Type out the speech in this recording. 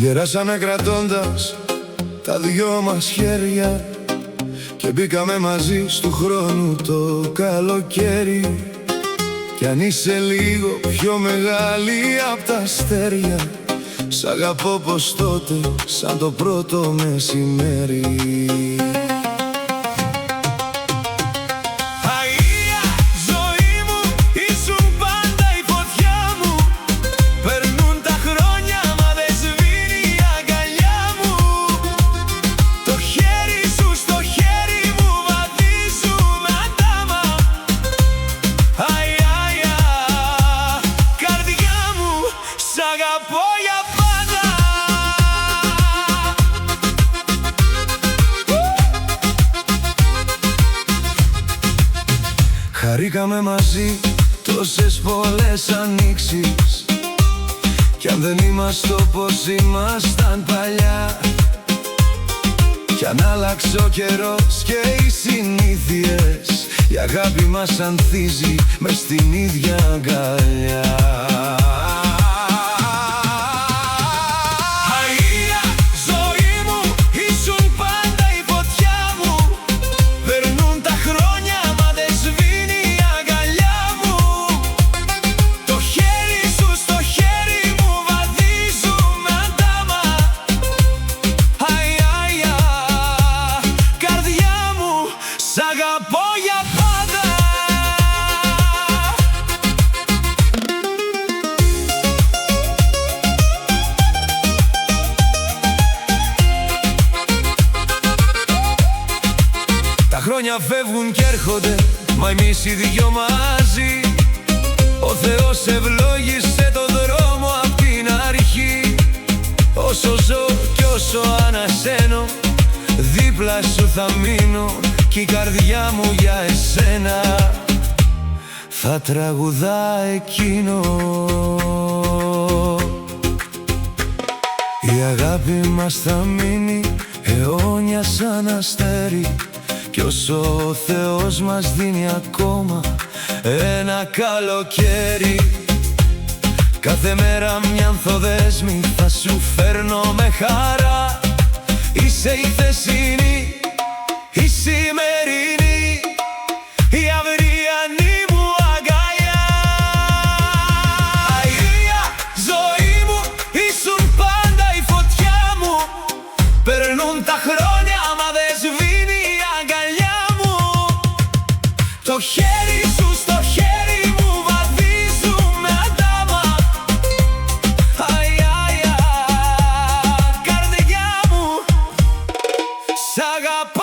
Γεράσαμε κρατώντας τα δυο μας χέρια και μπήκαμε μαζί στου χρόνου το καλοκαίρι. Κι αν είσαι λίγο πιο μεγάλη απ' τα αστέρια, σ' αγαπώ πως τότε σαν το πρώτο μεσημέρι. Χαρήκαμε μαζί τόσες πολλές ανοίξεις, κι αν δεν είμαστε όπως ήμασταν παλιά, κι αν άλλαξε ο καιρός και οι συνήθειες, η αγάπη μας ανθίζει μες στην ίδια αγκαλιά. Τα χρόνια φεύγουν κι έρχονται, μα εμείς οι δυο μαζί. Ο Θεός ευλόγησε το δρόμο απ' την αρχή. Όσο ζω κι όσο ανασένω, δίπλα σου θα μείνω, κι η καρδιά μου για εσένα θα τραγουδά εκείνο. Η αγάπη μας θα μείνει αιώνια σαν αστέρι, κι όσο ο Θεός μας δίνει ακόμα ένα καλοκαίρι, κάθε μέρα μια ανθοδέσμη θα σου φέρνω με χαρά. Είσαι η θεσινή, η σημερινή, η αυριανή μου αγκαλιά. Αηδία, ζωή μου, ήσουν πάντα η φωτιά μου. Περνούν τα χρόνια μα δεν σβήνει η αγκαλιά μου. Το χέρι σου στο χέρι μου βαδίζουμε αντάμα. Αι, αι, αι, καρδιά μου, σ' αγαπώ.